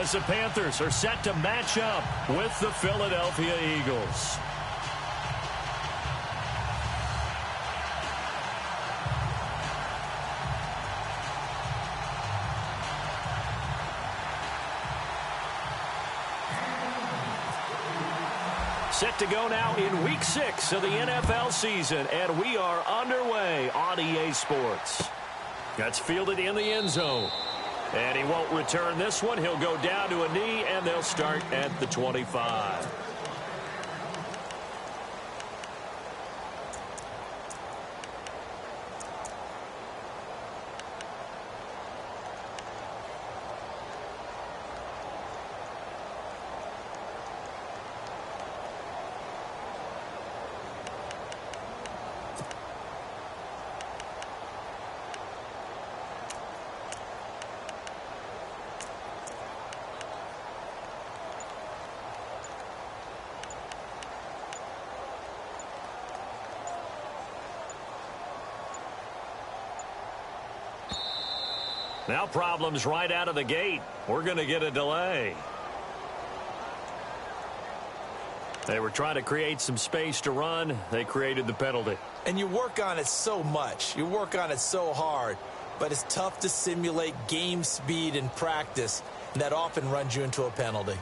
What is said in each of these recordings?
as the Panthers are set to match up with the Philadelphia Eagles. Set to go now in Week 6 of the NFL season, and we are underway on EA Sports. That's fielded in the end zone. And he won't return this one. He'll go down to a knee, and they'll start at the 25. Now problems right out of the gate. We're going to get a delay. They were trying to create some space to run. They created the penalty. And you work on it so much. You work on it so hard. But it's tough to simulate game speed in practice. And that often runs you into a penalty.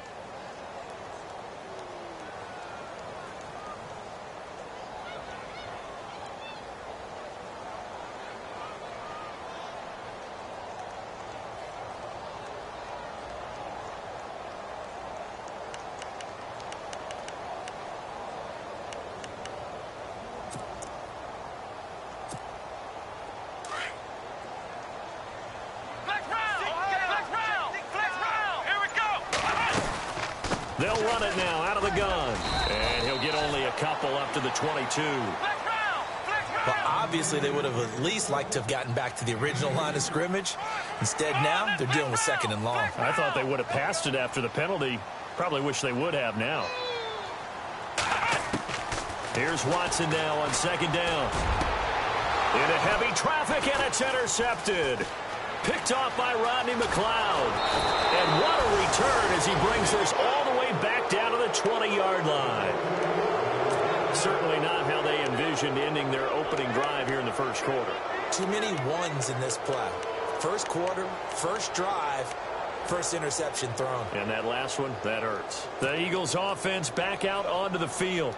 They'll run it now out of the gun. And he'll get only a couple up to the 22. Well, obviously, they would have at least liked to have gotten back to the original line of scrimmage. Instead, now, they're dealing with second and long. I thought they would have passed it after the penalty. Probably wish they would have now. Here's Watson now on second down. Into heavy traffic, and it's intercepted. Picked off by Rodney McLeod. And what a return as he brings this all the way back down to the 20-yard line. Certainly not how they envisioned ending their opening drive here in the first quarter. Too many ones in this play. First quarter, first drive, first interception thrown. And that last one, that hurts. The Eagles offense back out onto the field.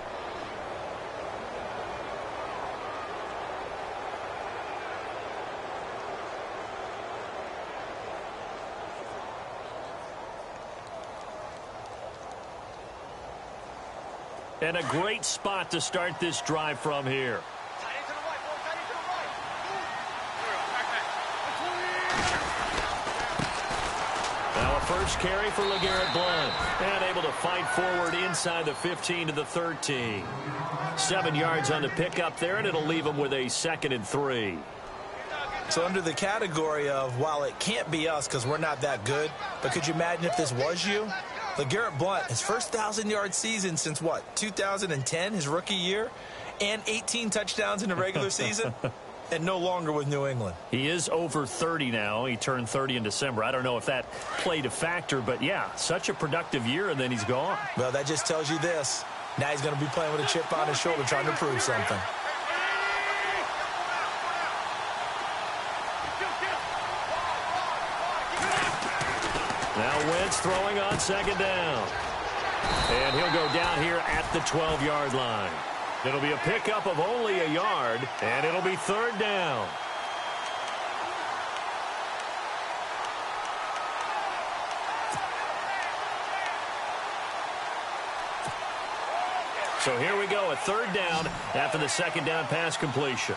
And a great spot to start this drive from here. Now a first carry for LeGarrette Blount. And able to fight forward inside the 15 to the 13. 7 yards on the pickup there, and it'll leave him with a 2nd and 3. So under the category of, while it can't be us because we're not that good, but could you imagine if this was you? LeGarrette Blount, his first 1,000-yard season since, what, 2010, his rookie year, and 18 touchdowns in the regular season, and no longer with New England. He is over 30 now. He turned 30 in December. I don't know if that played a factor, but, yeah, such a productive year, and then he's gone. Well, that just tells you this. Now he's going to be playing with a chip on his shoulder trying to prove something. Now Wentz throwing on second down. And he'll go down here at the 12-yard line. It'll be a pickup of only a yard, and it'll be 3rd down. So here we go, a 3rd down after the 2nd down pass completion.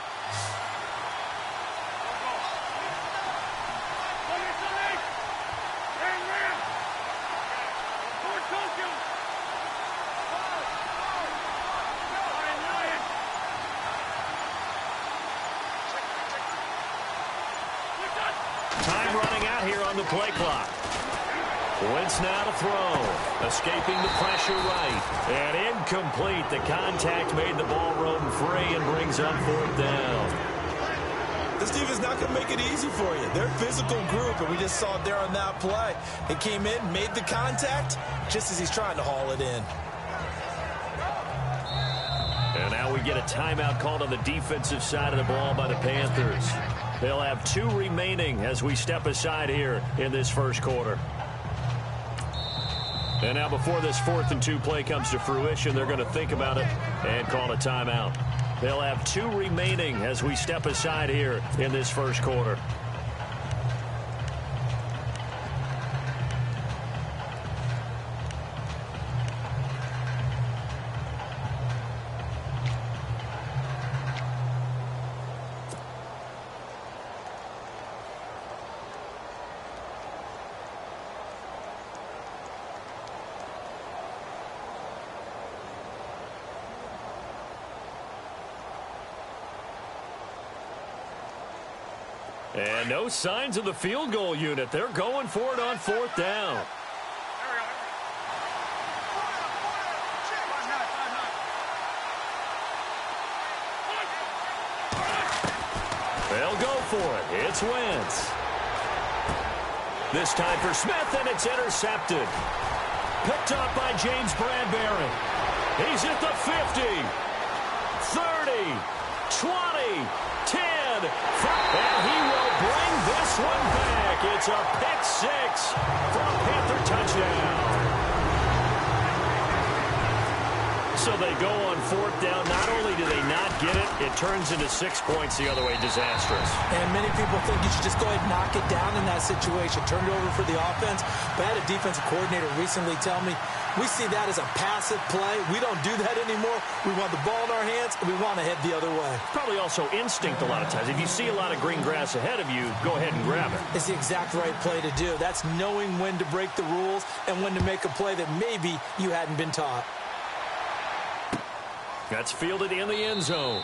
Time running out here on the play clock. Wentz now to throw. Escaping the pressure right. And incomplete. The contact made the ball roam free and brings up 4th down. The This defense is not going to make it easy for you. They're a physical group, and we just saw it there on that play. They came in, made the contact, just as he's trying to haul it in. And now we get a timeout called on the defensive side of the ball by the Panthers. They'll have 2 remaining as we step aside here in this first quarter. And now before this 4th and 2 play comes to fruition, they're going to think about it and call a timeout. They'll have 2 remaining as we step aside here in this first quarter. And no signs of the field goal unit. They're going for it on 4th down. They'll go for it. It's Wentz. This time for Smith, and it's intercepted. Picked up by James Bradbury. He's at the 50, 30, 20, 10, 5, and he will bring this one back. It's a pick 6 for a Panther touchdown. So they go on 4th down. Not only do they not get it, it turns into 6 points the other way. Disastrous. And many people think you should just go ahead and knock it down in that situation. Turn it over for the offense. But I had a defensive coordinator recently tell me, we see that as a passive play. We don't do that anymore. We want the ball in our hands, and we want to head the other way. Probably also instinct a lot of times. If you see a lot of green grass ahead of you, go ahead and grab it. It's the exact right play to do. That's knowing when to break the rules and when to make a play that maybe you hadn't been taught. That's fielded in the end zone.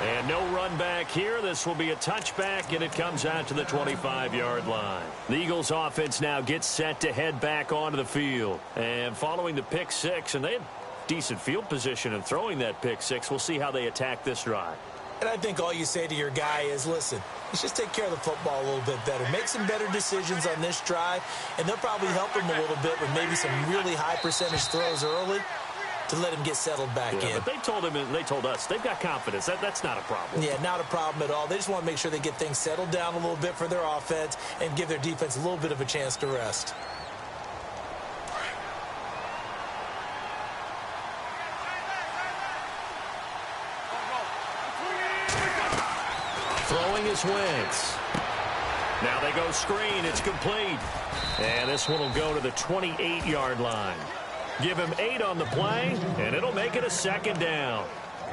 And no run back here. This will be a touchback, and it comes out to the 25-yard line. The Eagles offense now gets set to head back onto the field. And following the pick 6, and they had decent field position in throwing that pick 6, we'll see how they attack this drive. And I think all you say to your guy is, listen, let's just take care of the football a little bit better. Make some better decisions on this drive, and they'll probably help him a little bit with maybe some really high percentage throws early to let him get settled back in. But they told him, and they told us, they've got confidence. That's not a problem. Yeah, not a problem at all. They just want to make sure they get things settled down a little bit for their offense and give their defense a little bit of a chance to rest. Throwing is Wentz. Now they go screen. It's complete. And this one will go to the 28-yard line. Give him 8 on the play, and it'll make it a 2nd down.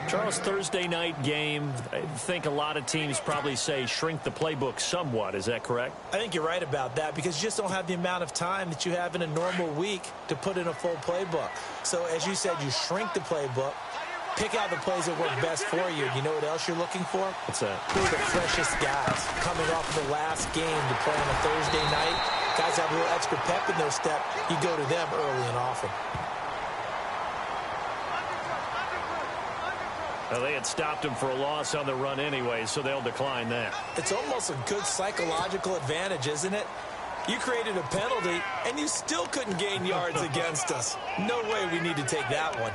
Charles, Thursday night game, I think a lot of teams probably say shrink the playbook somewhat. Is that correct? I think you're right about that because you just don't have the amount of time that you have in a normal week to put in a full playbook. So, as you said, you shrink the playbook, pick out the plays that work best for you. You know what else you're looking for? What's that? Who are the freshest guys coming off of the last game to play on a Thursday night? Guys have a little extra pep in their step. You go to them early and often. Well, they had stopped him for a loss on the run anyway, so they'll decline that. It's almost a good psychological advantage, isn't it? You created a penalty, and you still couldn't gain yards against us. No way we need to take that one.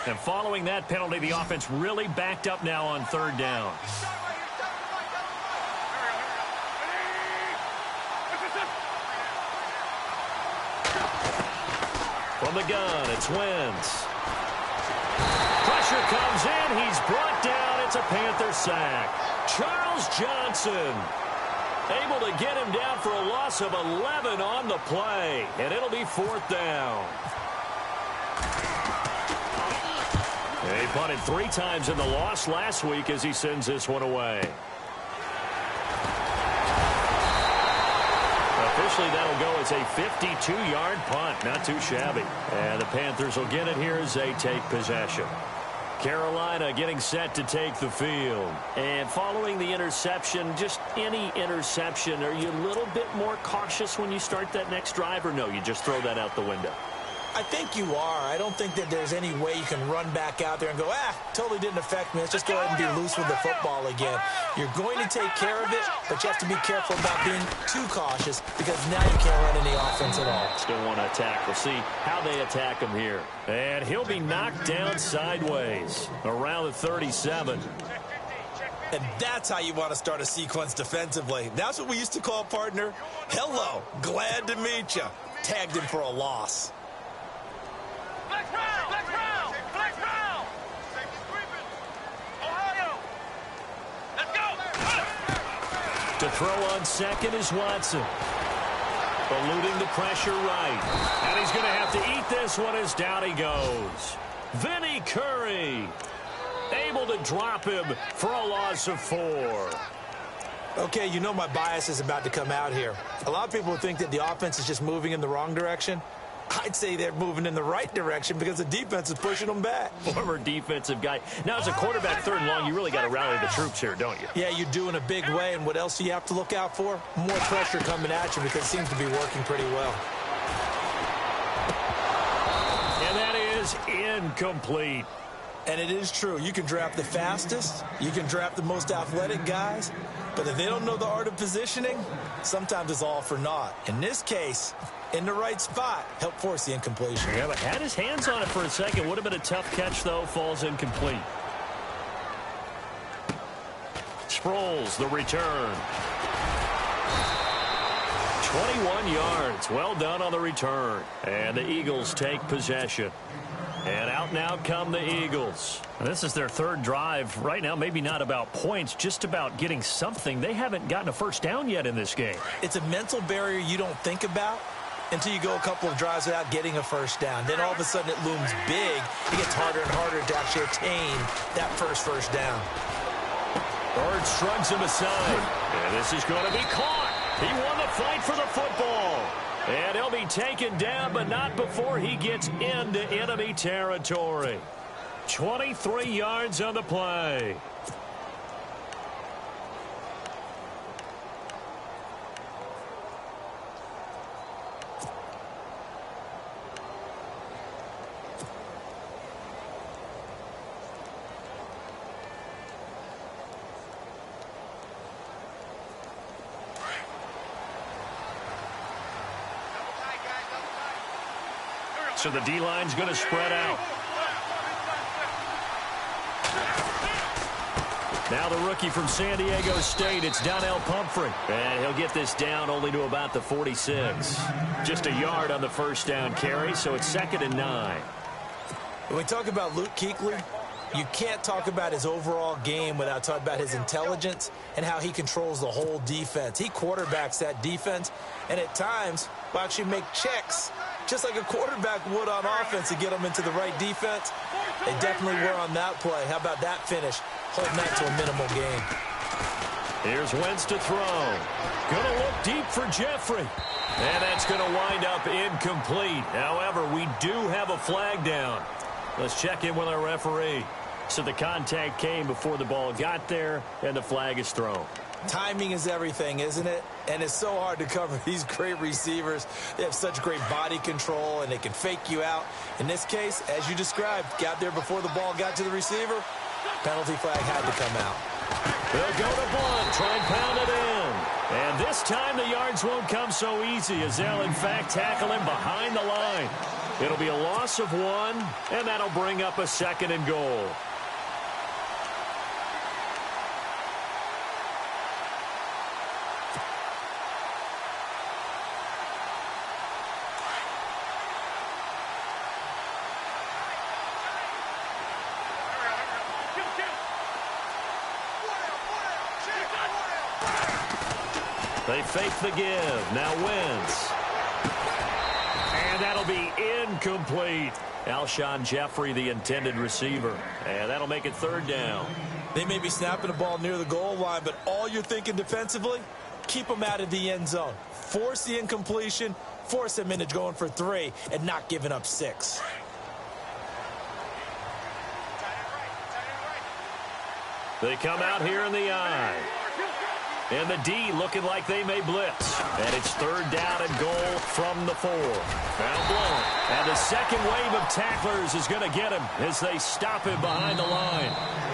And following that penalty, the offense really backed up now on 3rd down. From the gun, it's Wentz. Pressure comes in. He's brought down. It's a Panther sack. Charles Johnson able to get him down for a loss of 11 on the play. And it'll be 4th down. He punted 3 times in the loss last week as he sends this one away. Officially, that'll go as a 52-yard punt. Not too shabby. And the Panthers will get it here as they take possession. Carolina getting set to take the field. And following the interception, just any interception, are you a little bit more cautious when you start that next drive, or no, you just throw that out the window? I think you are. I don't think that there's any way you can run back out there and go, totally didn't affect me. Let's just go ahead and be loose with the football again. You're going to take care of it, but you have to be careful about being too cautious because now you can't run any offense at all. Still want to attack. We'll see how they attack him here. And he'll be knocked down sideways around the 37. And that's how you want to start a sequence defensively. That's what we used to call, partner, hello, glad to meet you. Tagged him for a loss. Black round! Black round! Ohio! Let's go! To throw on second is Watson. Eluding the pressure right. And he's going to have to eat this one as down he goes. Vinny Curry able to drop him for a loss of 4. Okay, you know my bias is about to come out here. A lot of people think that the offense is just moving in the wrong direction. I'd say they're moving in the right direction because the defense is pushing them back. Former defensive guy. Now, as a quarterback, 3rd and long, you really got to rally the troops here, don't you? Yeah, you do in a big way. And what else do you have to look out for? More pressure coming at you because it seems to be working pretty well. And that is incomplete. And it is true. You can draft the fastest. You can draft the most athletic guys. But if they don't know the art of positioning, sometimes it's all for naught. In this case, in the right spot, help force the incompletion. Yeah, but had his hands on it for a second. Would have been a tough catch, though. Falls incomplete. Sproles, the return. 21 yards. Well done on the return. And the Eagles take possession. And out now come the Eagles. This is their 3rd drive. Right now, maybe not about points, just about getting something. They haven't gotten a first down yet in this game. It's a mental barrier you don't think about until you go a couple of drives without getting a first down. Then all of a sudden it looms big. It gets harder and harder to actually attain that first down. Bird shrugs him aside. And this is going to be caught. He won the fight for the football. And he'll be taken down, but not before he gets into enemy territory. 23 yards on the play. So the D-line's going to spread out. Now the rookie from San Diego State, it's Donnell Pumphrey. And he'll get this down only to about the 46. Just a yard on the first down carry, so it's 2nd and 9. When we talk about Luke Kuechly, you can't talk about his overall game without talking about his intelligence and how he controls the whole defense. He quarterbacks that defense, and at times will actually make checks just like a quarterback would on offense to get them into the right defense. They definitely were on that play. How about that finish? Holding that to a minimal gain. Here's Wentz to throw. Going to look deep for Jeffrey. And that's going to wind up incomplete. However, we do have a flag down. Let's check in with our referee. So the contact came before the ball got there, and the flag is thrown. Timing is everything, isn't it? And it's so hard to cover these great receivers. They have such great body control, and they can fake you out. In this case, as you described, got there before the ball got to the receiver. Penalty flag had to come out. They'll go to Blunt, try and pound it in. And this time the yards won't come so easy as they'll, in fact, tackle him behind the line. It'll be a loss of 1, and that'll bring up a 2nd and goal. They fake the give. Now Wentz. And that'll be incomplete. Alshon Jeffrey, the intended receiver. And that'll make it 3rd down. They may be snapping the ball near the goal line, but all you're thinking defensively, keep them out of the end zone. Force the incompletion, force them into going for 3, and not giving up 6. They come out here in the eye. And the D looking like they may blitz. And it's third down and goal from the 4. Now blown. And the second wave of tacklers is going to get him as they stop him behind the line.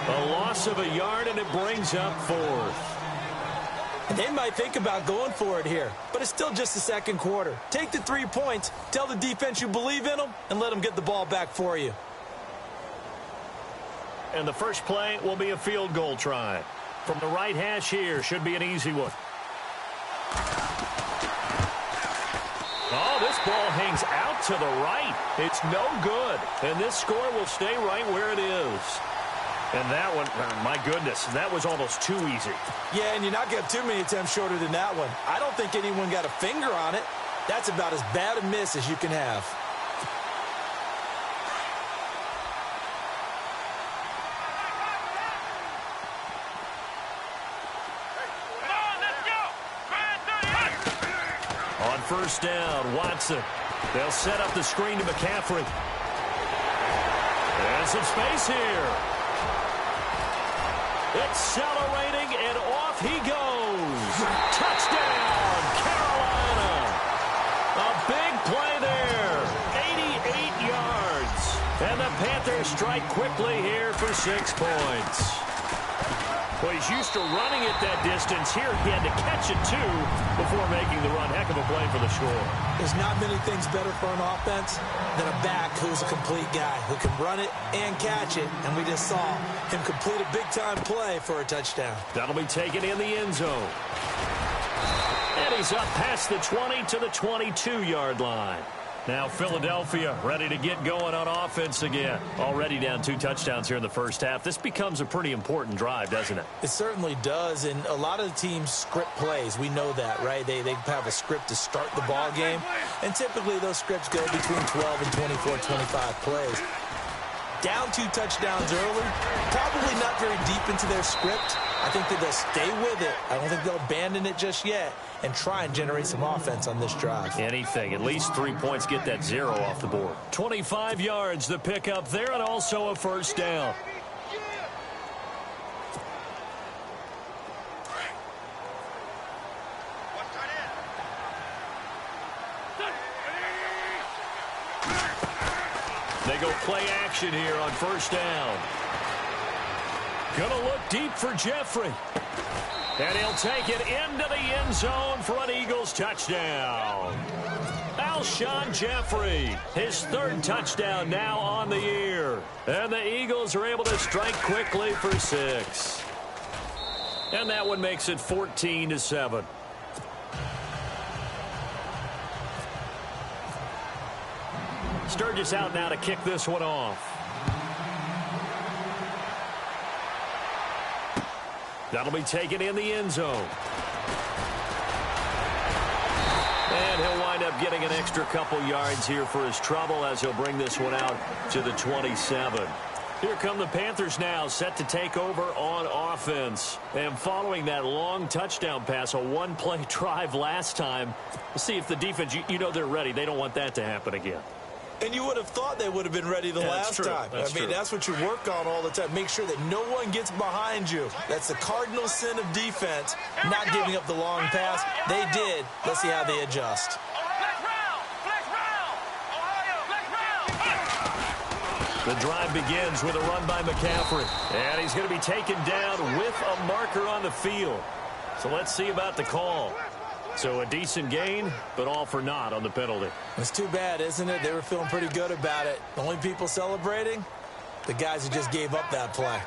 A loss of a yard, and it brings up 4th. They might think about going for it here, but it's still just the second quarter. Take the 3 points, tell the defense you believe in them, and let them get the ball back for you. And the first play will be a field goal try. From the right hash here, should be an easy one. Oh, this ball hangs out to the right. It's no good. And this score will stay right where it is. And that one, my goodness, that was almost too easy. Yeah, and you're not going to have too many attempts shorter than that one. I don't think anyone got a finger on it. That's about as bad a miss as you can have. On first down, Watson. They'll set up the screen to McCaffrey. There's some space here. Accelerating, and off he goes. Touchdown, Carolina. A big play there. 88 yards. And the Panthers strike quickly here for 6 points. Well, he's used to running it that distance. Here he had to catch it, too, before making the run. Heck of a play for the score. There's not many things better for an offense than a back who's a complete guy who can run it and catch it. And we just saw him complete a big-time play for a touchdown. That'll be taken in the end zone. And he's up past the 20 to the 22-yard line. Now Philadelphia ready to get going on offense again. Already down 2 touchdowns here in the first half. This becomes a pretty important drive, doesn't it? It certainly does, and a lot of the teams script plays. We know that, right? They have a script to start the ball game, and typically those scripts go between 12 and 24, 25 plays. Down 2 touchdowns early, probably not very deep into their script. I think that they'll stay with it. I don't think they'll abandon it just yet and try and generate some offense on this drive. Anything. At least 3 points, get that 0 off the board. 25 yards the pickup there, and also a first down. They go play action here on first down. Gonna look deep for Jeffrey. And he'll take it into the end zone for an Eagles touchdown. Alshon Jeffrey, his 3rd touchdown now on the year. And the Eagles are able to strike quickly for 6. And that one makes it 14-7. Sturgis out now to kick this one off. That'll be taken in the end zone. And he'll wind up getting an extra couple yards here for his trouble as he'll bring this one out to the 27. Here come the Panthers now, set to take over on offense. And following that long touchdown pass, a 1-play drive last time, we'll see if the defense, you know they're ready. They don't want that to happen again. And you would have thought they would have been ready the last time. I mean, that's what you work on all the time. Make sure that no one gets behind you. That's the cardinal sin of defense, not giving up the long pass. They did. Let's see how they adjust. The drive begins with a run by McCaffrey. And he's going to be taken down with a marker on the field. So let's see about the call. So a decent gain, but all for naught on the penalty. It's too bad, isn't it? They were feeling pretty good about it. The only people celebrating, the guys who just gave up that play.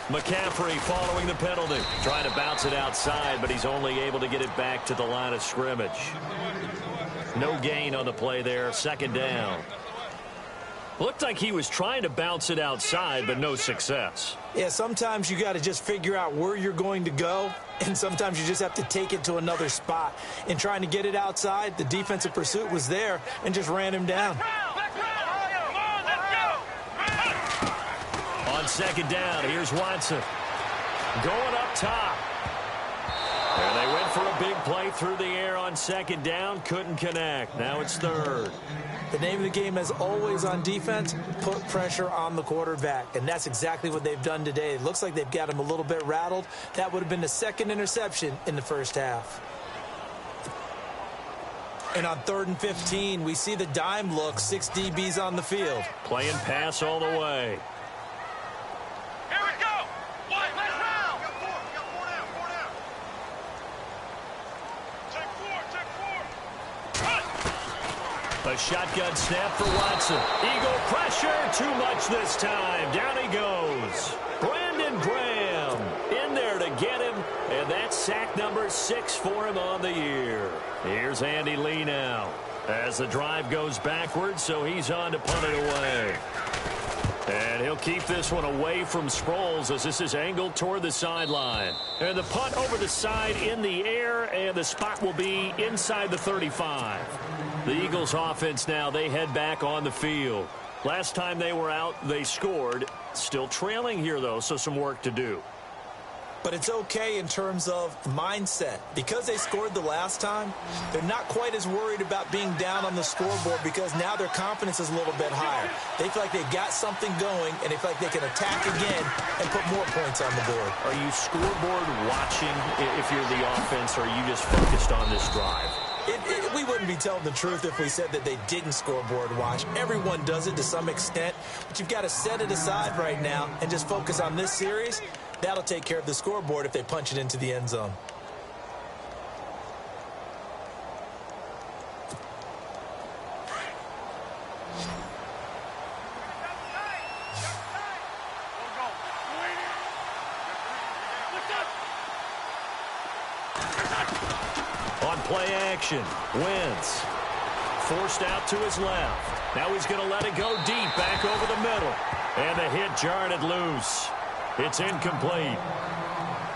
McCaffrey following the penalty. Trying to bounce it outside, but he's only able to get it back to the line of scrimmage. No gain on the play there. 2nd down. Looked like he was trying to bounce it outside, but no success. Yeah, sometimes you got to just figure out where you're going to go, and sometimes you just have to take it to another spot. In trying to get it outside, the defensive pursuit was there and just ran him down. on second down. Here's Watson. Going up top. And they went for a big play through the air on second down. Couldn't connect. Now it's third. The name of the game, as always on defense, put pressure on the quarterback. And that's exactly what they've done today. It looks like they've got him a little bit rattled. That would have been the second interception in the first half. And on 3rd and 15, we see the dime look, 6 DBs on the field. Playing pass all the way. Here we go. One, let's round. Four down. Take 4. A shotgun snap for Watson. Eagle pressure, too much this time. Down he goes. Brandon Graham in there to get him, and that's sack number 6 for him on the year. Here's Andy Lee now as the drive goes backwards, so he's on to punt it away. And he'll keep this one away from Sproles as this is angled toward the sideline. And the punt over the side in the air, and the spot will be inside the 35. The Eagles offense now, they head back on the field. Last time they were out, they scored. Still trailing here, though, so some work to do. But it's okay in terms of mindset. Because they scored the last time, they're not quite as worried about being down on the scoreboard because now their confidence is a little bit higher. They feel like they've got something going, and they feel like they can attack again and put more points on the board. Are you scoreboard watching if you're the offense, or are you just focused on this drive? We wouldn't be telling the truth if we said that they didn't scoreboard watch. Everyone does it to some extent, but you've got to set it aside right now and just focus on this series. That'll take care of the scoreboard if they punch it into the end zone. On play action, Wentz forced out to his left. Now he's going to let it go deep back over the middle. And the hit jarred it loose. It's incomplete.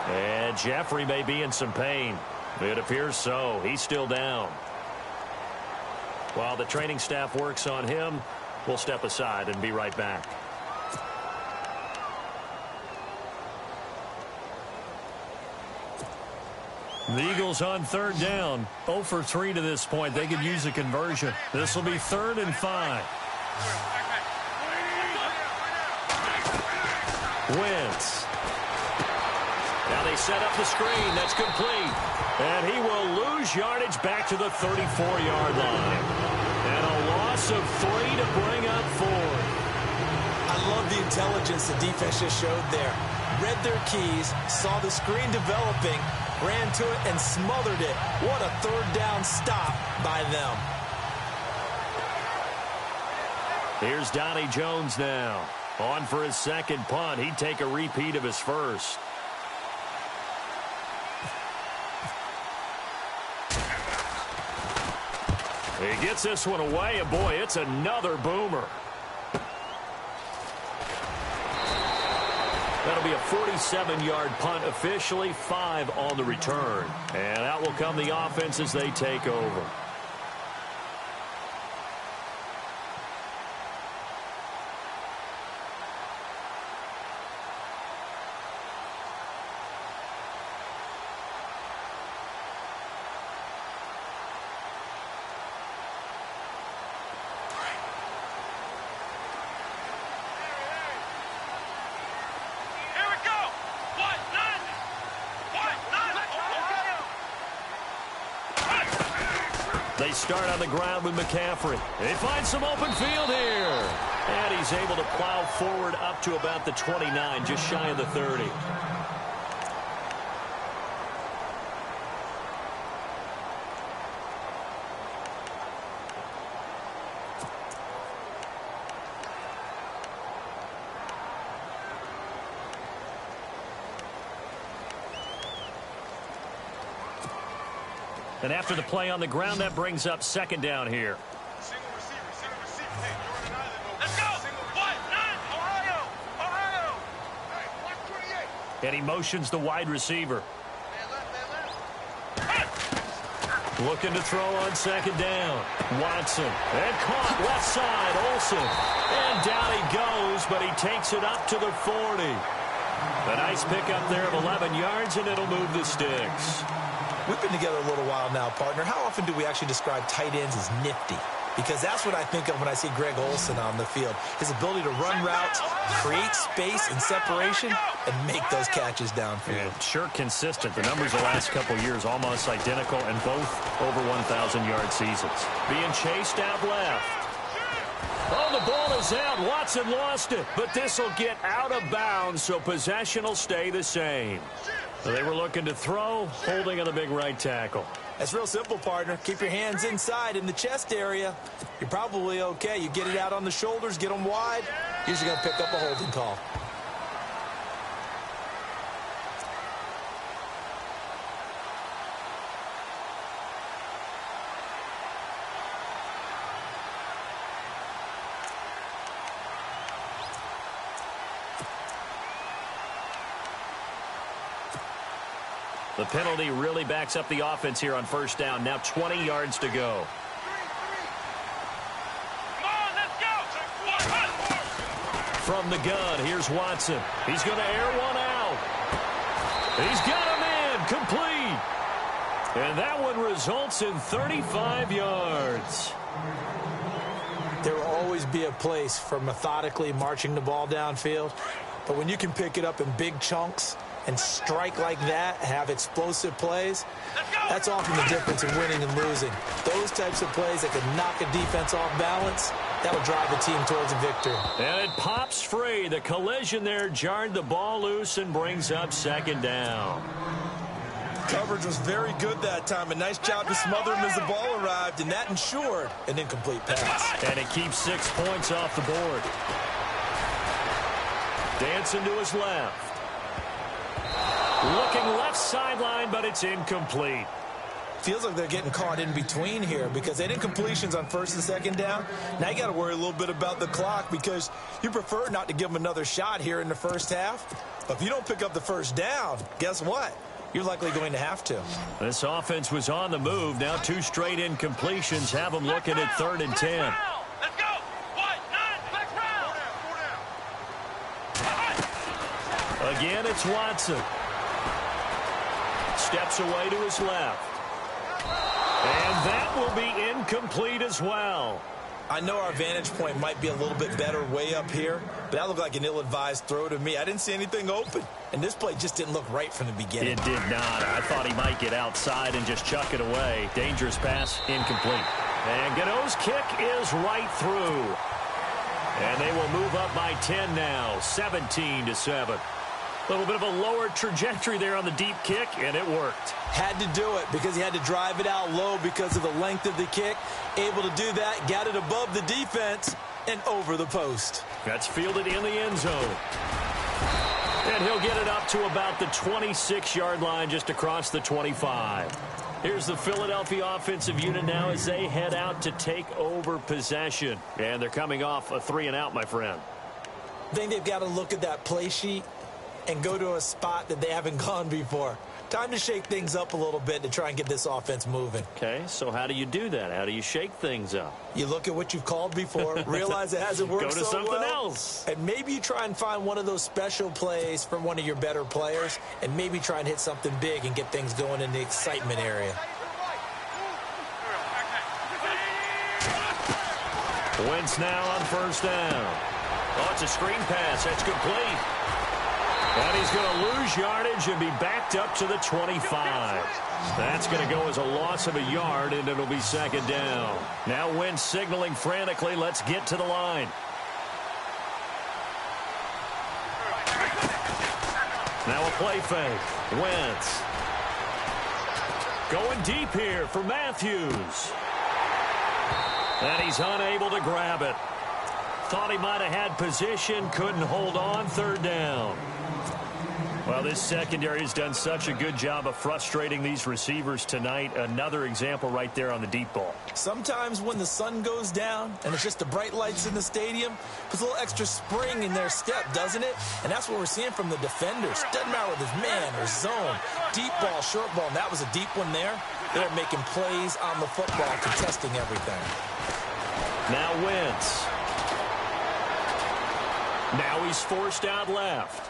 And Jeffrey may be in some pain. It appears so. He's still down. While the training staff works on him, we'll step aside and be right back. The Eagles on 3rd down. 0 for 3 to this point. They could use a conversion. This will be 3rd and 5. Wentz. Now they set up the screen. That's complete. And he will lose yardage back to the 34-yard line. And a loss of 3 to bring up 4. I love the intelligence the defense just showed there. Read their keys, saw the screen developing, ran to it and smothered it. What a 3rd down stop by them. Here's Donnie Jones now. On for his second punt. He'd take a repeat of his first. He gets this one away, and boy, it's another boomer. That'll be a 47-yard punt officially, 5 on the return. And out will come the offense as they take over. They start on the ground with McCaffrey. They find some open field here. And he's able to plow forward up to about the 29, just shy of the 30. And after the play on the ground, that brings up 2nd down here. Single receiver. Hey, Jordan Island. Let's go. What? Nine. Ohio. Hey, watch 28. And he motions the wide receiver. Looking to throw on second down. Watson. And caught left side. Olsen. And down he goes, but he takes it up to the 40. A nice pickup there of 11 yards, and it'll move the sticks. We've been together a little while now, partner. How often do we actually describe tight ends as nifty? Because that's what I think of when I see Greg Olsen on the field. His ability to run routes, create space and separation, and make those catches downfield. Yeah, sure consistent. The numbers the last couple of years almost identical, and both over 1,000-yard seasons. Being chased out left. Oh, the ball is out. Watson lost it, but this will get out of bounds, so possession will stay the same. So they were looking to throw, holding on the big right tackle. That's real simple, partner. Keep your hands inside in the chest area. You're probably okay. You get it out on the shoulders, get them wide. Usually going to pick up a holding call. The penalty really backs up the offense here on first down. Now 20 yards to go. Come on, let's go. From the gun, here's Watson. He's going to air one out. He's got him in, complete. And that one results in 35 yards. There will always be a place for methodically marching the ball downfield. But when you can pick it up in big chunks and strike like that, have explosive plays, that's often the difference in winning and losing. Those types of plays that can knock a defense off balance, that'll drive the team towards a victory. And it pops free. The collision there jarred the ball loose and brings up second down. Coverage was very good that time. A nice job to smother him as the ball arrived, and that ensured an incomplete pass. And it keeps 6 points off the board. Dancing to his left. Looking left sideline, but it's incomplete. Feels like they're getting caught in between here because they did incompletions on first and second down. Now you got to worry a little bit about the clock because you prefer not to give them another shot here in the first half. But if you don't pick up the first down, guess what? You're likely going to have to. This offense was on the move. Now 2 straight incompletions have them looking at 3rd and 10. Let's go. 1, 9, Again, it's Watson. Steps away to his left. And that will be incomplete as well. I know our vantage point might be a little bit better way up here, but that looked like an ill-advised throw to me. I didn't see anything open, and this play just didn't look right from the beginning. It did not. I thought he might get outside and just chuck it away. Dangerous pass, incomplete. And Gano's kick is right through. And they will move up by 10 now, 17-7. A little bit of a lower trajectory there on the deep kick, and it worked. Had to do it because he had to drive it out low because of the length of the kick. Able to do that, got it above the defense, and over the post. That's fielded in the end zone. And he'll get it up to about the 26-yard line, just across the 25. Here's the Philadelphia offensive unit now as they head out to take over possession. And they're coming off a 3-and-out, my friend. I think they've got to look at that play sheet and go to a spot that they haven't gone before. Time to shake things up a little bit to try and get this offense moving. Okay, so how do you do that? How do you shake things up? You look at what you've called before, realize it hasn't worked Go to so something well, else. and maybe you try and find one of those special plays from one of your better players, and maybe try and hit something big and get things going in the excitement area. Wentz now on first down. Oh, it's a screen pass. That's complete. And he's going to lose yardage and be backed up to the 25. That's going to go as a loss of a yard, and it'll be second down. Now Wentz signaling frantically, let's get to the line. Now a play fake. Wentz. Going deep here for Matthews. And he's unable to grab it. Thought he might have had position, couldn't hold on, third down. Well, this secondary has done such a good job of frustrating these receivers tonight. Another example right there on the deep ball. Sometimes when the sun goes down and it's just the bright lights in the stadium, puts a little extra spring in their step, doesn't it? And that's what we're seeing from the defenders. Doesn't matter whether it's man or zone, deep ball, short ball, and that was a deep one there. They're making plays on the football, contesting everything. Now Wentz. Now he's forced out left.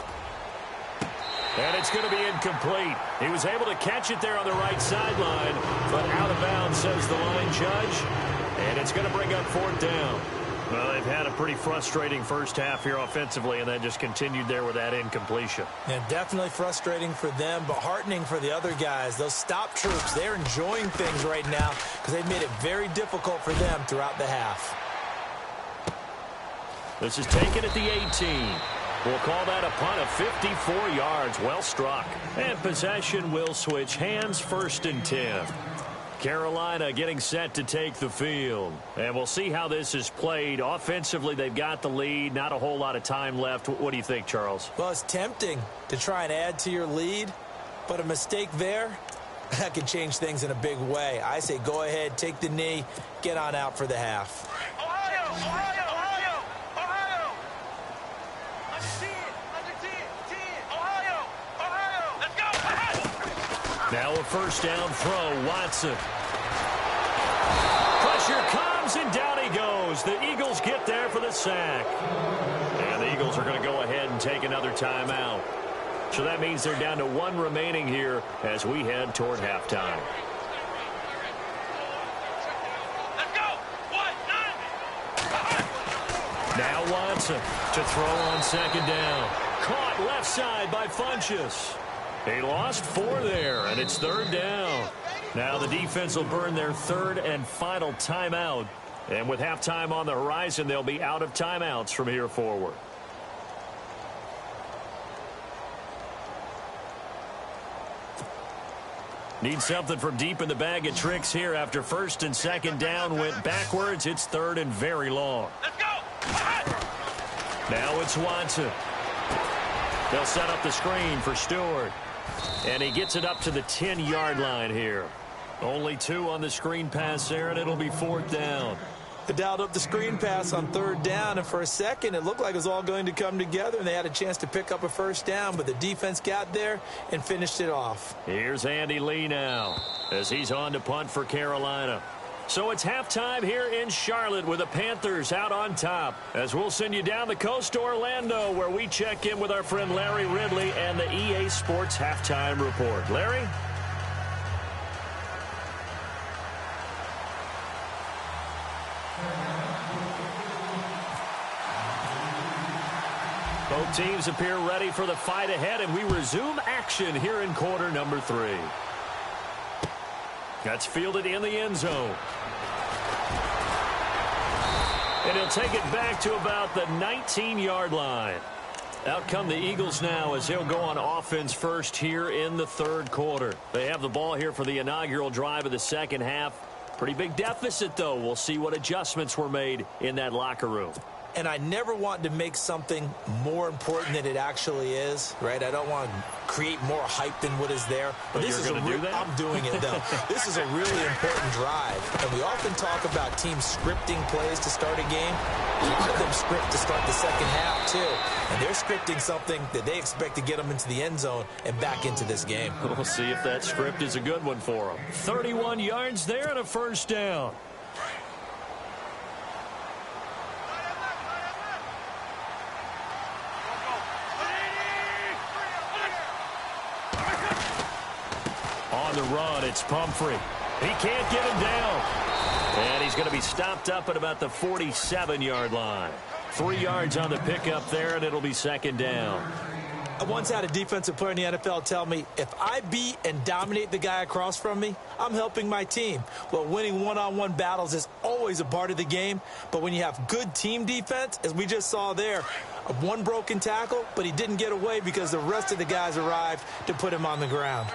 And it's going to be incomplete. He was able to catch it there on the right sideline, but out of bounds, says the line judge. And it's going to bring up 4th down. Well, they've had a pretty frustrating first half here offensively, and then just continued there with that incompletion. Yeah, definitely frustrating for them, but heartening for the other guys. Those stop troops, they're enjoying things right now because they've made it very difficult for them throughout the half. This is taken at the 18. We'll call that a punt of 54 yards. Well struck. And possession will switch hands, 1st and 10. Carolina getting set to take the field. And we'll see how this is played. Offensively, they've got the lead. Not a whole lot of time left. What do you think, Charles? Well, it's tempting to try and add to your lead, but a mistake there, that can change things in a big way. I say go ahead, take the knee, get on out for the half. Ohio! Ohio! Ohio! Ohio! Under 10! Under 10! 10! Ohio! Ohio! Let's go! Now a first down throw, Watson. Pressure comes, and down he goes. The Eagles get there for the sack. And the Eagles are going to go ahead and take another timeout. So that means they're down to 1 remaining here as we head toward halftime. Let's go! 1, 9! Now Watson to throw on 2nd down. Caught left side by Funchess. He lost 4 there, and it's 3rd down. Now the defense will burn their 3rd and final timeout. And with halftime on the horizon, they'll be out of timeouts from here forward. Need something from deep in the bag of tricks here after 1st and 2nd down went backwards. It's 3rd and very long. Let's go! Now it's Watson. They'll set up the screen for Stewart. And he gets it up to the 10-yard line here. Only 2 on the screen pass there, and it'll be 4th down. They dialed up the screen pass on 3rd down, and for a second it looked like it was all going to come together, and they had a chance to pick up a 1st down, but the defense got there and finished it off. Here's Andy Lee now as he's on to punt for Carolina. So it's halftime here in Charlotte with the Panthers out on top, as we'll send you down the coast to Orlando, where we check in with our friend Larry Ridley and the EA Sports Halftime Report. Larry? Both teams appear ready for the fight ahead, and we resume action here in quarter number 3. That's fielded in the end zone. And he'll take it back to about the 19-yard line. Out come the Eagles now as they'll go on offense first here in the 3rd quarter. They have the ball here for the inaugural drive of the 2nd half. Pretty big deficit, though. We'll see what adjustments were made in that locker room. And I never want to make something more important than it actually is, right? I don't want to create more hype than what is there. But this is you're going to do that? I'm doing it, though. This is a really important drive. And we often talk about teams scripting plays to start a game. A lot of them script to start the 2nd half, too. And they're scripting something that they expect to get them into the end zone and back into this game. We'll see if that script is a good one for them. 31 yards there and a 1st down. On the run, it's Pumphrey. He can't get him down. And he's going to be stopped up at about the 47-yard line. 3 yards on the pickup there, and it'll be 2nd down. I once had a defensive player in the NFL tell me, if I beat and dominate the guy across from me, I'm helping my team. Well, winning one-on-one battles is always a part of the game, but when you have good team defense, as we just saw there, one broken tackle, but he didn't get away because the rest of the guys arrived to put him on the ground.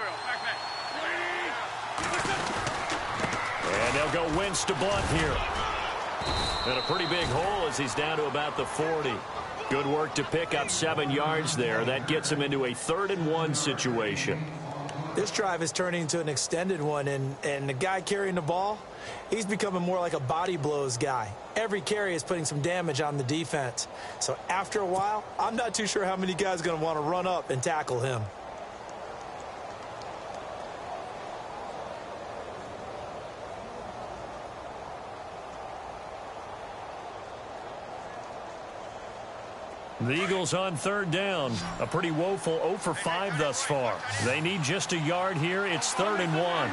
And they'll go Wentz to Blunt here. And a pretty big hole as he's down to about the 40. Good work to pick up 7 yards there. That gets him into a 3rd-and-1 situation. This drive is turning into an extended one, and the guy carrying the ball, he's becoming more like a body blows guy. Every carry is putting some damage on the defense. So after a while, I'm not too sure how many guys are going to want to run up and tackle him. The Eagles on 3rd down. A pretty woeful 0 for 5 thus far. They need just a yard here. It's 3rd-and-1.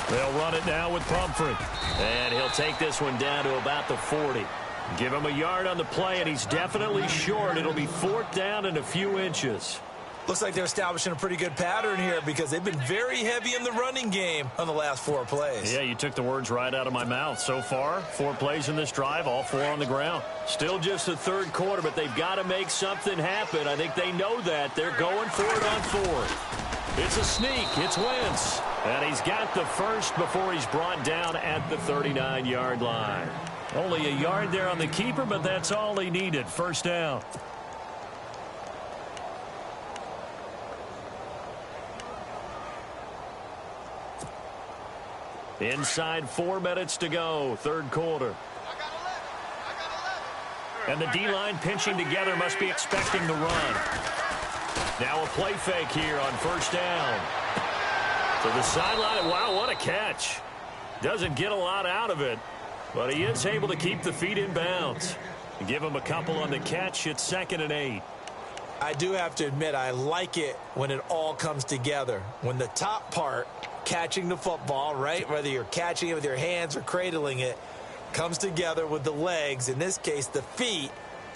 They'll run it now with Pumphrey. And he'll take this one down to about the 40. Give him a yard on the play, and he's definitely short. It'll be 4th down and a few inches. Looks like they're establishing a pretty good pattern here because they've been very heavy in the running game on the last 4 plays. Yeah, you took the words right out of my mouth. So far, 4 plays in this drive, all 4 on the ground. Still just the 3rd quarter, but they've got to make something happen. I think they know that. They're going for it on 4th. It's a sneak. It's Wentz. And he's got the first before he's brought down at the 39-yard line. Only a yard there on the keeper, but that's all he needed. 1st down. Inside 4 minutes to go, 3rd quarter. And the D-line pinching together must be expecting the run. Now a play fake here on 1st down. To the sideline. Wow, what a catch. Doesn't get a lot out of it, but he is able to keep the feet in bounds. Give him a couple on the catch. It's 2nd and 8. I do have to admit, I like it when it all comes together. When the top part, catching the football, right, whether you're catching it with your hands or cradling it, comes together with the legs, in this case the feet,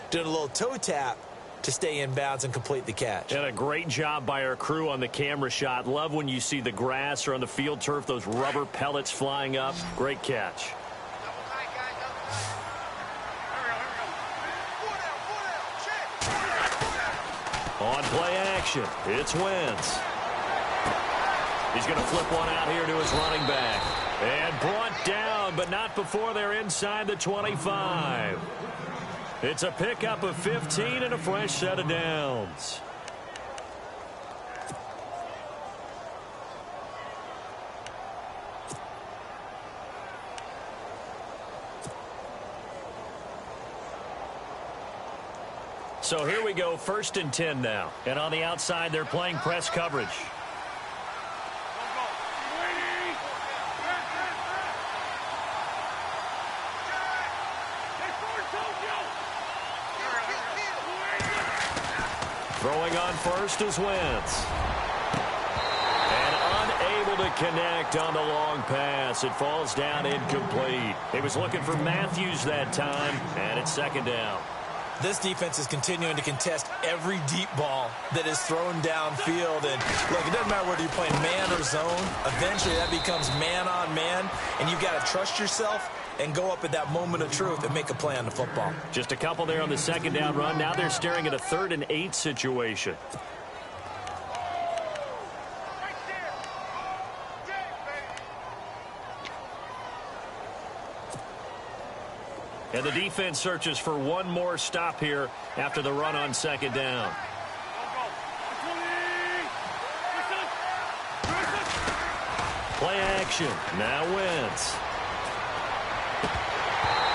doing a little toe tap to stay in bounds and complete the catch. And a great job by our crew on the camera shot. Love when you see the grass or on the field turf, those rubber pellets flying up. Great catch. On play action, it's Wentz. He's going to flip one out here to his running back. And brought down, but not before they're inside the 25. It's a pickup of 15 and a fresh set of downs. So here we go, 1st and 10 now. And on the outside, they're playing press coverage. Throwing on 1st is Wentz. And unable to connect on the long pass. It falls down incomplete. He was looking for Matthews that time, and it's 2nd down. This defense is continuing to contest every deep ball that is thrown downfield. And, look, it doesn't matter whether you're playing man or zone. Eventually, that becomes man on man, and you've got to trust yourself and go up at that moment of truth and make a play on the football. Just a couple there on the 2nd down run. Now they're staring at a 3rd and 8 situation. And the defense searches for one more stop here after the run on 2nd down. Play action. Now Wentz.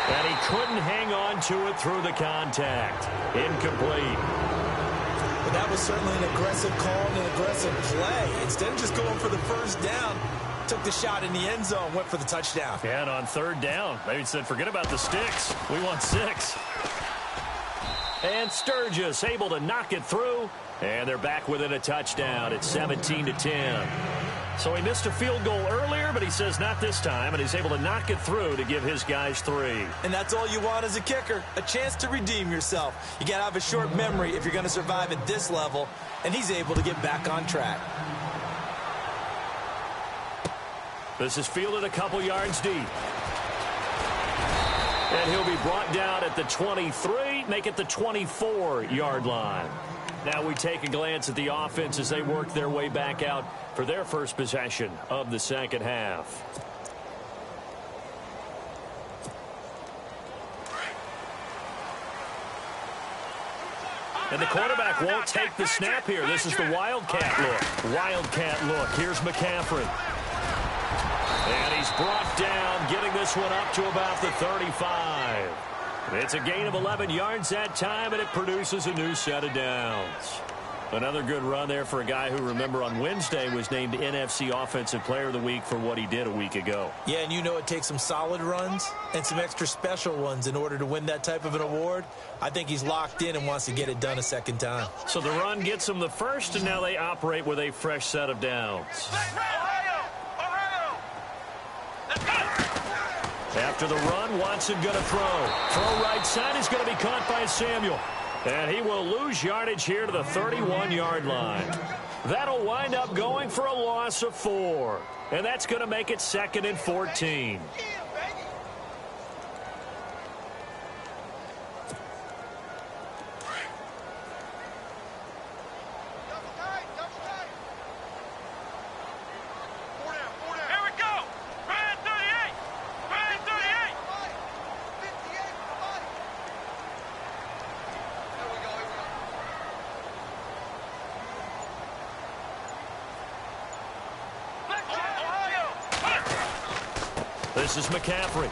And he couldn't hang on to it through the contact. Incomplete. But that was certainly an aggressive call and an aggressive play. Instead of just going for the 1st down, took the shot in the end zone, went for the touchdown. And on 3rd down, they said, forget about the sticks. We want 6. And Sturgis able to knock it through. And they're back within a touchdown. It's 17-10. So he missed a field goal earlier, but he says not this time, and he's able to knock it through to give his guys 3. And that's all you want as a kicker, a chance to redeem yourself. You got to have a short memory if you're going to survive at this level, and he's able to get back on track. This is fielded a couple yards deep. And he'll be brought down at the 23, make it the 24-yard line. Now we take a glance at the offense as they work their way back out for their first possession of the 2nd half. And the quarterback won't take the snap here. This is the Wildcat look. Wildcat look. Here's McCaffrey. And he's brought down, getting this one up to about the 35. It's a gain of 11 yards that time, and it produces a new set of downs. Another good run there for a guy who, remember, on Wednesday was named NFC Offensive Player of the Week for what he did a week ago. Yeah, and you know it takes some solid runs and some extra special ones in order to win that type of an award. I think he's locked in and wants to get it done a second time. So the run gets him the first, and now they operate with a fresh set of downs. After the run, Watson going to throw. Throw right side is going to be caught by Samuel. And he will lose yardage here to the 31-yard line. That'll wind up going for a loss of 4. And that's going to make it 2nd and 14. This is McCaffrey.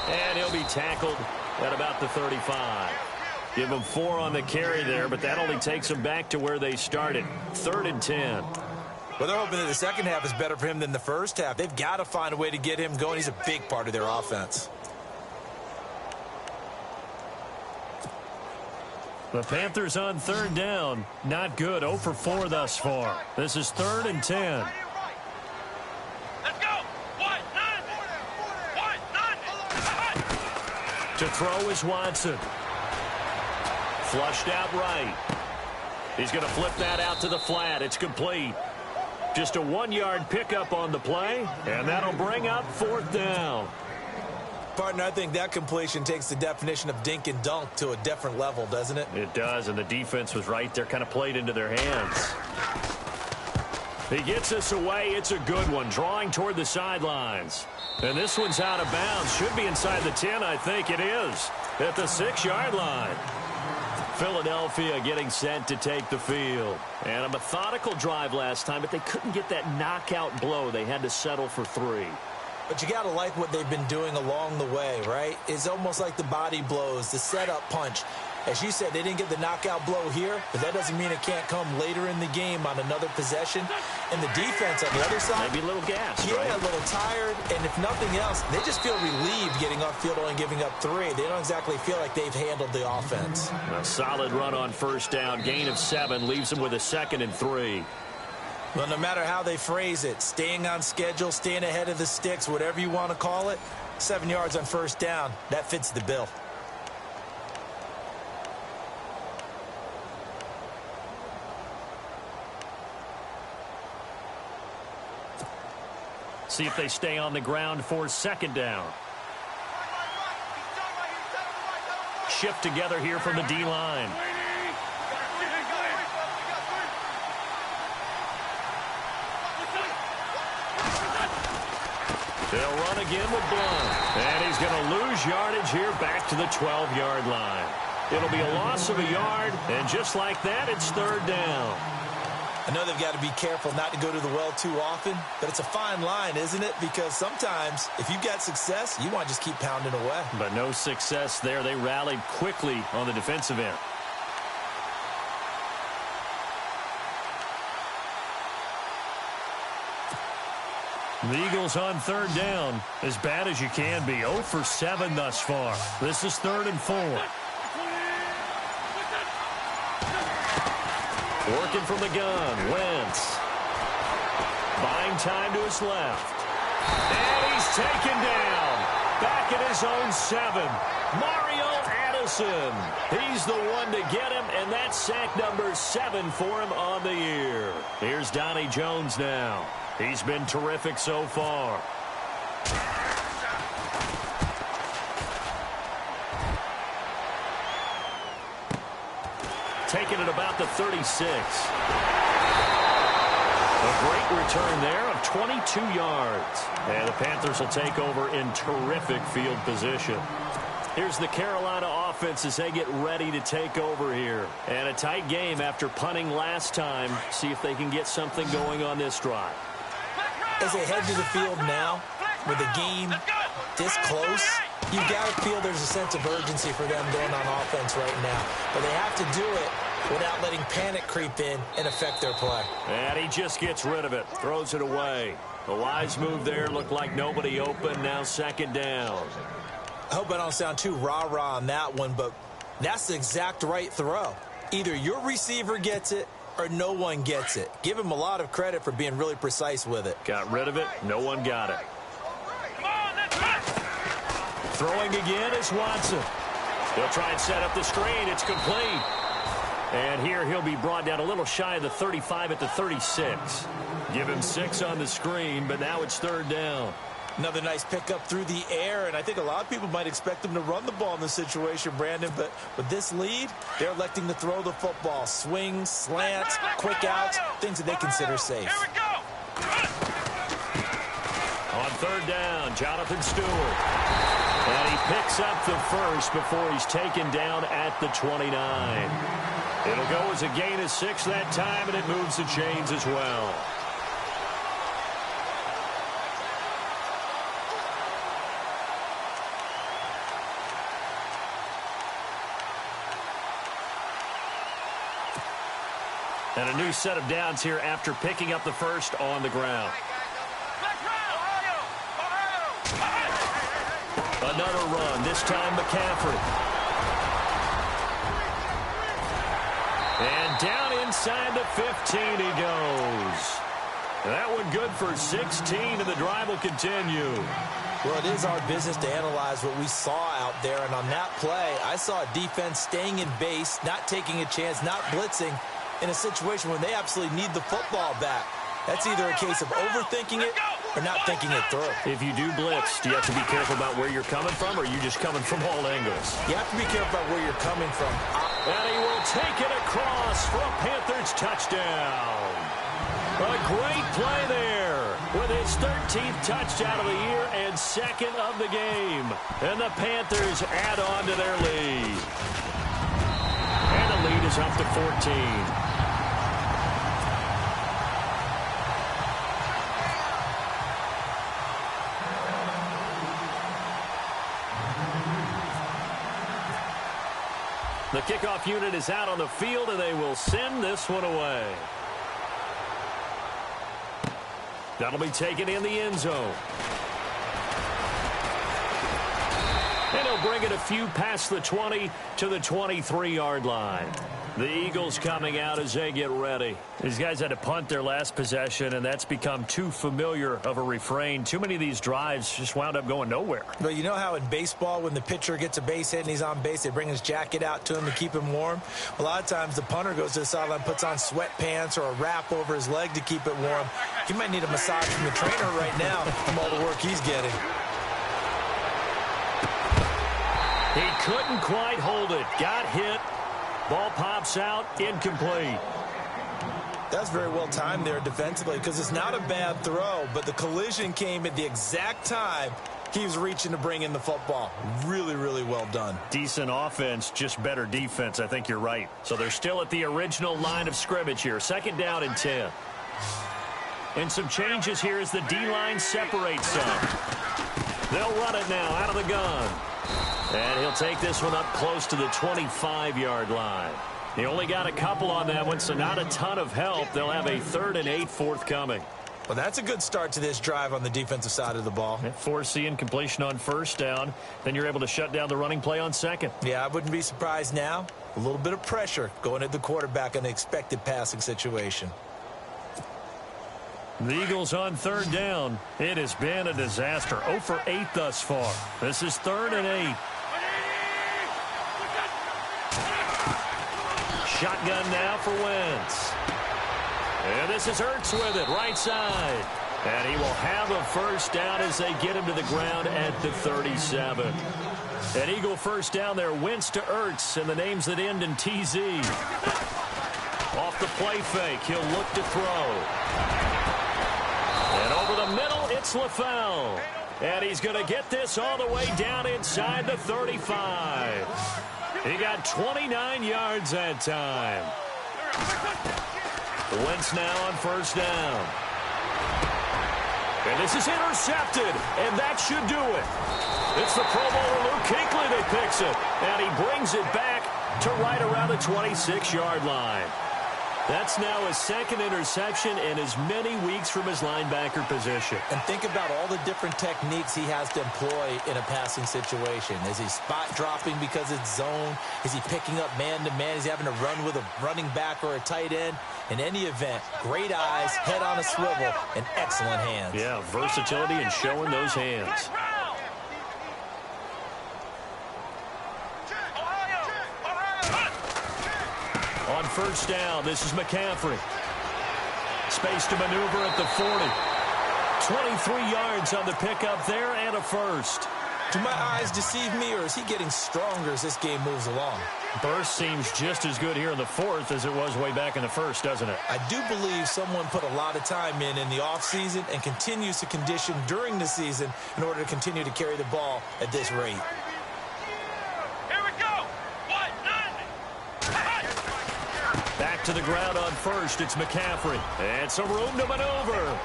And he'll be tackled at about the 35. Give him 4 on the carry there, but that only takes him back to where they started. 3rd and 10. Well, they're hoping that the second half is better for him than the first half. They've got to find a way to get him going. He's a big part of their offense. The Panthers on 3rd down. Not good. 0 for 4 thus far. This is 3rd and 10. To throw is Watson. Flushed out right. He's going to flip that out to the flat. It's complete. Just a 1-yard pickup on the play, and that'll bring up 4th down. Partner, I think that completion takes the definition of dink and dunk to a different level, doesn't it? It does, and the defense was right there, kind of played into their hands. He gets us away. It's a good one, drawing toward the sidelines. And this one's out of bounds. Should be inside the 10, I think it is. At the 6-yard line. Philadelphia getting set to take the field. And a methodical drive last time, but they couldn't get that knockout blow. They had to settle for 3. But you got to like what they've been doing along the way, right? It's almost like the body blows, the setup punch. As you said, they didn't get the knockout blow here, but that doesn't mean it can't come later in the game on another possession. And the defense on the other side, maybe a little gassed, yeah, right? A little tired. And if nothing else, they just feel relieved getting off field only giving up 3. They don't exactly feel like they've handled the offense. A solid run on 1st down, gain of 7, leaves them with a 2nd and 3. Well, no matter how they phrase it, staying on schedule, staying ahead of the sticks, whatever you want to call it, 7 yards on 1st down, that fits the bill. See if they stay on the ground for 2nd down. Shift together here from the D-line. They'll run again with Blount. And he's going to lose yardage here back to the 12-yard line. It'll be a loss of a yard, and just like that, it's 3rd down. I know they've got to be careful not to go to the well too often, but it's a fine line, isn't it? Because sometimes, if you've got success, you want to just keep pounding away. But no success there. They rallied quickly on the defensive end. The Eagles on 3rd down, as bad as you can be. 0 for 7 thus far. This is 3rd and 4. Working from the gun, Wentz. Buying time to his left. And he's taken down. Back at his own 7. Mario Addison. He's the one to get him, and that's sack number 7 for him on the year. Here's Donnie Jones now. He's been terrific so far. Taking it about the 36. A great return there of 22 yards. And the Panthers will take over in terrific field position. Here's the Carolina offense. offense as they get ready to take over here. And a tight game after punting last time. See if they can get something going on this drive. As they head to the field now, with the game this close, you've got to feel there's a sense of urgency for them going on offense right now. But they have to do it without letting panic creep in and affect their play. And he just gets rid of it, throws it away. A wise move there, looked like nobody open, now second down. I hope I don't sound too rah-rah on that one, but that's the exact right throw. Either your receiver gets it or no one gets it. Give him a lot of credit for being really precise with it. Got rid of it, no one got it. Throwing again is Watson. They'll try and set up the screen. It's complete. And here he'll be brought down a little shy of the 35 at the 36. Give him 6 on the screen, but now it's third down. Another nice pickup through the air, and I think a lot of people might expect them to run the ball in this situation, Brandon, but with this lead, they're electing to throw the football. Swings, slants, quick outs, things that they consider safe. Here we go. On third down, Jonathan Stewart. And he picks up the first before he's taken down at the 29. It'll go as a gain of 6 that time, and it moves the chains as well. And a new set of downs here after picking up the first on the ground. Another run, this time McCaffrey. And down inside the 15 he goes. That one good for 16, and the drive will continue. Well, it is our business to analyze what we saw out there, and on that play, I saw a defense staying in base, not taking a chance, not blitzing, in a situation where they absolutely need the football back. That's either a case of overthinking it or not thinking it through. If you do blitz, do you have to be careful about where you're coming from, or are you just coming from all angles? You have to be careful about where you're coming from. And he will take it across for a Panthers touchdown. A great play there with his 13th touchdown of the year and second of the game. And the Panthers add on to their lead. And the lead is up to 14. The kickoff unit is out on the field, and they will send this one away. That'll be taken in the end zone. And he'll bring it a few past the 20 to the 23-yard line. The Eagles coming out as they get ready. These guys had to punt their last possession, and that's become too familiar of a refrain. Too many of these drives just wound up going nowhere. But you know how in baseball, when the pitcher gets a base hit and he's on base, they bring his jacket out to him to keep him warm? A lot of times the punter goes to the sideline, puts on sweatpants or a wrap over his leg to keep it warm. He might need a massage from the trainer right now from all the work he's getting. He couldn't quite hold it. Got hit. Ball pops out, incomplete. That's very well timed there defensively because it's not a bad throw, but the collision came at the exact time he was reaching to bring in the football. Really, really well done. Decent offense, just better defense. I think you're right. So they're still at the original line of scrimmage here. Second down and 10. And some changes here as the D-line separates some. They'll run it now out of the gun. And he'll take this one up close to the 25-yard line. He only got a couple on that one, so not a ton of help. They'll have a 3rd and 8 forthcoming. Well, that's a good start to this drive on the defensive side of the ball. Foreseeing completion on first down. Then you're able to shut down the running play on second. Yeah, I wouldn't be surprised now. A little bit of pressure going at the quarterback in an expected passing situation. The Eagles on third down. It has been a disaster. 0 for 8 thus far. This is 3rd and 8. Shotgun now for Wentz. And this is Ertz with it, right side. And he will have a first down as they get him to the ground at the 37. An Eagle first down there, Wentz to Ertz, and the names that end in TZ. Off the play fake, he'll look to throw. And over the middle, it's LaFell. And he's going to get this all the way down inside the 35. He got 29 yards that time. Wentz now on first down. And this is intercepted, and that should do it. It's the Pro Bowler Luke Kuechly that picks it, and he brings it back to right around the 26-yard line. That's now his second interception in as many weeks from his linebacker position. And think about all the different techniques he has to employ in a passing situation. Is he spot dropping because it's zone? Is he picking up man-to-man? Is he having to run with a running back or a tight end? In any event, great eyes, head on a swivel, and excellent hands. Yeah, versatility and showing those hands. On first down, this is McCaffrey. Space to maneuver at the 40. 23 yards on the pickup there and a first. Do my eyes deceive me, or is he getting stronger as this game moves along? Burst seems just as good here in the fourth as it was way back in the first, doesn't it? I do believe someone put a lot of time in the offseason and continues to condition during the season in order to continue to carry the ball at this rate. Back to the ground on first. It's McCaffrey. And some room to maneuver.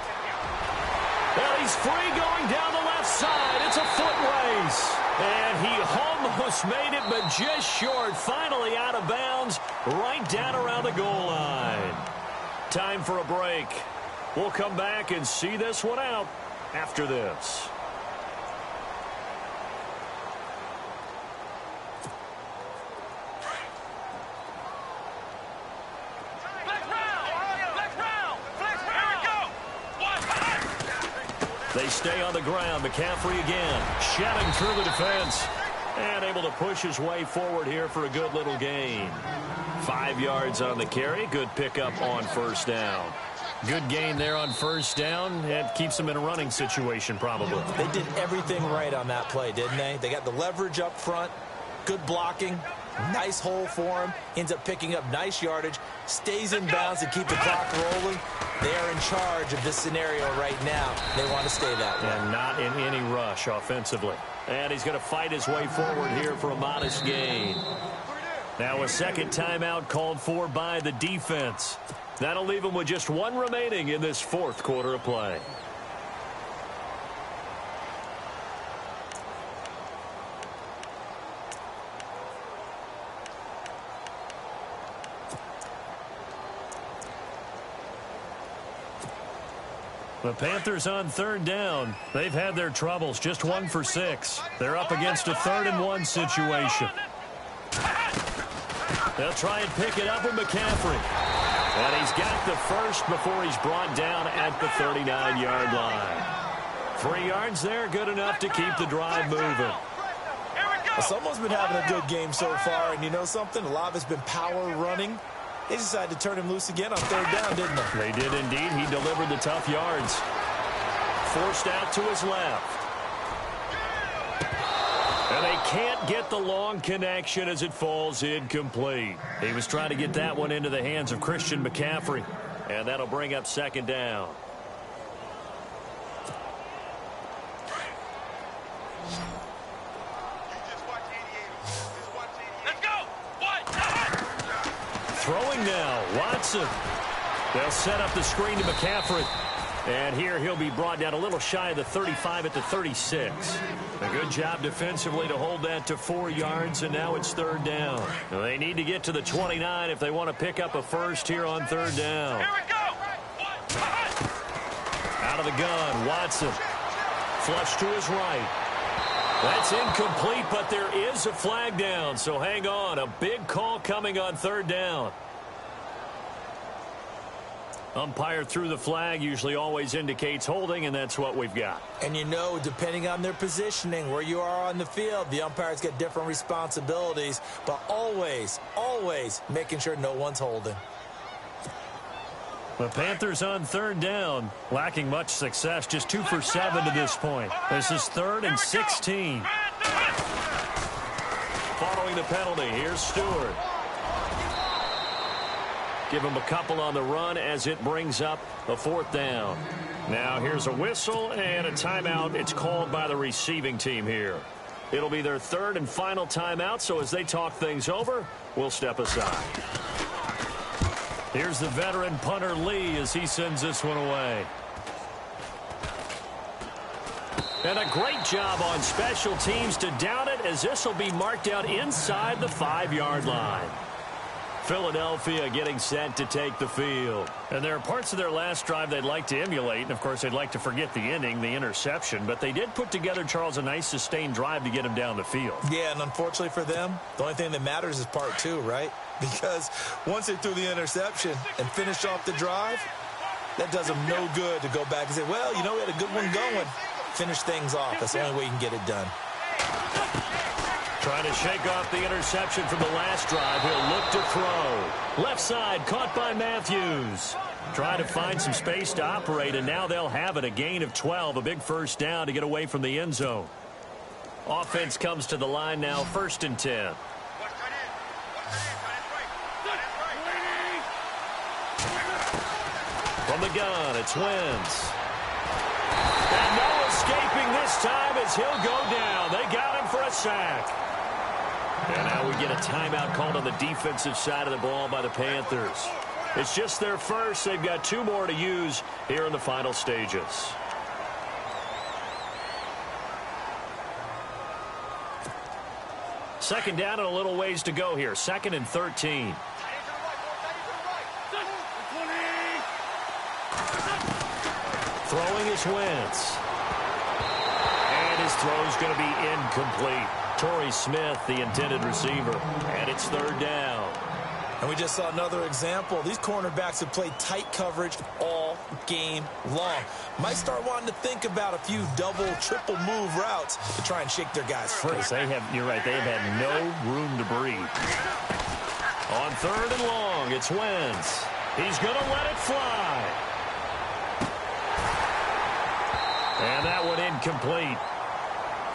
Well, he's free going down the left side. It's a foot race. And he almost made it, but just short. Finally out of bounds, right down around the goal line. Time for a break. We'll come back and see this one out after this. They stay on the ground. McCaffrey again, shouting through the defense. And able to push his way forward here for a good little gain. 5 yards on the carry. Good pickup on first down. Good gain there on first down. It keeps them in a running situation probably. They did everything right on that play, didn't they? They got the leverage up front. Good blocking. Nice hole for him. Ends up picking up nice yardage. Stays in bounds to keep the clock rolling. They are in charge of this scenario right now. They want to stay that way. And not in any rush offensively. And he's going to fight his way forward here for a modest gain. Now a second timeout called for by the defense. That'll leave him with just one remaining in this fourth quarter of play. The Panthers on third down. They've had their troubles, just 1 for 6. They're up against a 3rd-and-1 situation. They'll try and pick it up with McCaffrey. And he's got the first before he's brought down at the 39-yard line. 3 yards there, good enough to keep the drive moving. Someone's been having a good game so far, and you know something? A lot of it's been power running. They decided to turn him loose again on third down, didn't they? They did indeed. He delivered the tough yards. Forced out to his left. And they can't get the long connection as it falls incomplete. He was trying to get that one into the hands of Christian McCaffrey. And that'll bring up second down. Throwing now, Watson. They'll set up the screen to McCaffrey. And here he'll be brought down a little shy of the 35 at the 36. A good job defensively to hold that to 4 yards, and now it's third down. They need to get to the 29 if they want to pick up a first here on third down. Here we go. Out of the gun, Watson. Flush to his right. That's incomplete, but there is a flag down, so hang on. A big call coming on third down. Umpire threw the flag, usually always indicates holding, and that's what we've got. And you know, depending on their positioning, where you are on the field, the umpires get different responsibilities, but always, always making sure no one's holding. The Panthers on third down, lacking much success, just 2 for 7 to this point. This is 3rd and 16. Following the penalty, here's Stewart. Give him a couple on the run as it brings up a 4th down. Now here's a whistle and a timeout. It's called by the receiving team here. It'll be their third and final timeout, so as they talk things over, we'll step aside. Here's the veteran punter Lee as he sends this one away. And a great job on special teams to down it, as this will be marked out inside the 5-yard line. Philadelphia getting set to take the field. And there are parts of their last drive they'd like to emulate. And, of course, they'd like to forget the inning, the interception. But they did put together, Charles, a nice sustained drive to get him down the field. Yeah, and unfortunately for them, the only thing that matters is part 2, right? Because once they threw the interception and finished off the drive, that does them no good to go back and say, well, you know, we had a good one going. Finish things off. That's the only way you can get it done. Trying to shake off the interception from the last drive. He'll look to throw. Left side caught by Matthews. Trying to find some space to operate, and now they'll have it. A gain of 12, a big first down to get away from the end zone. Offense comes to the line now, 1st and 10. From the gun, it's Wentz. And no escaping this time as he'll go down. They got him for a sack. And now we get a timeout called on the defensive side of the ball by the Panthers. It's just their first. They've got 2 more to use here in the final stages. Second down and a little ways to go here. 2nd and 13. Throwing is Wentz. And his throw's going to be incomplete. Torrey Smith, the intended receiver. And it's 3rd down. And we just saw another example. These cornerbacks have played tight coverage all game long. Might start wanting to think about a few double, triple move routes to try and shake their guys free. You're right, they have had no room to breathe. On 3rd and long, it's Wentz. He's going to let it fly. And that one incomplete.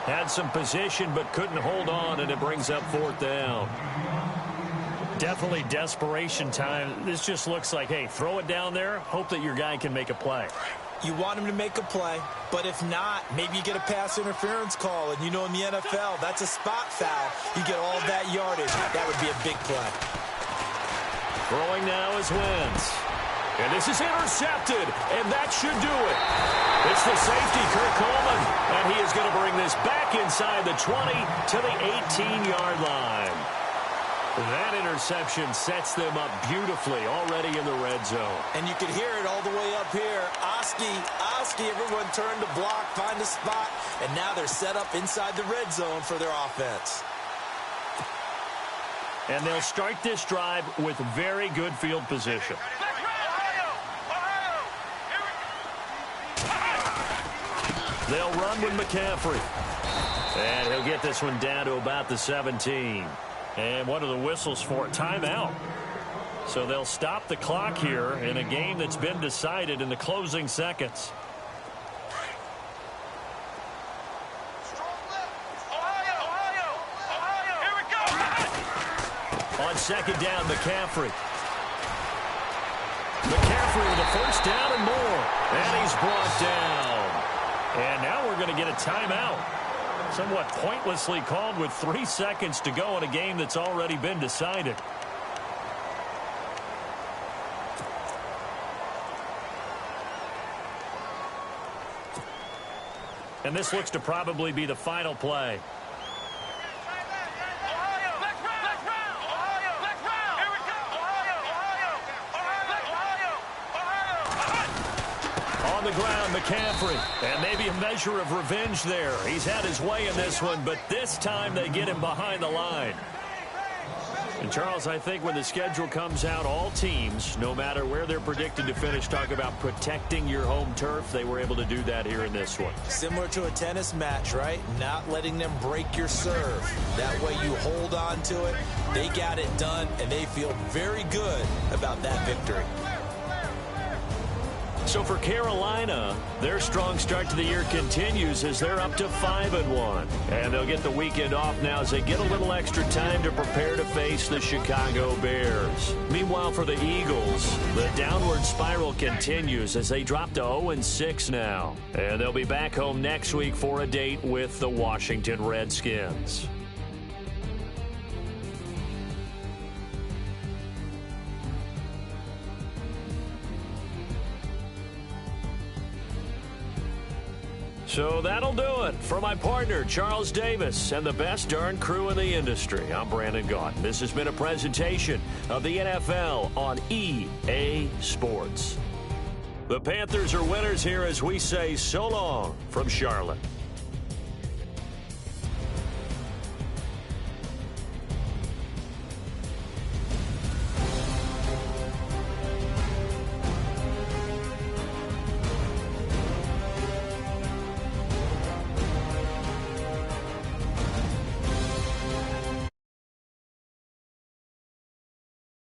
Had some position but couldn't hold on, and it brings up 4th down. Definitely desperation time. This just looks like, hey, throw it down there, hope that your guy can make a play. You want him to make a play, but if not, maybe you get a pass interference call, and you know in the NFL, that's a spot foul. You get all that yardage. That would be a big play. Throwing now is Wentz. And this is intercepted, and that should do it. It's the safety, Kirk Coleman, and he is going to bring this back inside the 20 to the 18-yard line. That interception sets them up beautifully already in the red zone. And you can hear it all the way up here. Oski, everyone turned to block, find a spot, and now they're set up inside the red zone for their offense. And they'll start this drive with very good field position. They'll run with McCaffrey. And he'll get this one down to about the 17. And what are the whistles for? Timeout. So they'll stop the clock here in a game that's been decided in the closing seconds. On 2nd down, McCaffrey. McCaffrey with a first down and more. And he's brought down. And now we're going to get a timeout. Somewhat pointlessly called with 3 seconds to go in a game that's already been decided. And this looks to probably be the final play. On the ground, McCaffrey. And maybe a measure of revenge there. He's had his way in this one, but this time they get him behind the line. And, Charles, I think when the schedule comes out, all teams, no matter where they're predicted to finish, talk about protecting your home turf. They were able to do that here in this one. Similar to a tennis match, right? Not letting them break your serve. That way you hold on to it. They got it done, and they feel very good about that victory. So for Carolina, their strong start to the year continues as they're up to 5-1. And they'll get the weekend off now as they get a little extra time to prepare to face the Chicago Bears. Meanwhile, for the Eagles, the downward spiral continues as they drop to 0-6 now. And they'll be back home next week for a date with the Washington Redskins. So that'll do it. For my partner, Charles Davis, and the best darn crew in the industry, I'm Brandon Gaudin. This has been a presentation of the NFL on EA Sports. The Panthers are winners here as we say so long from Charlotte.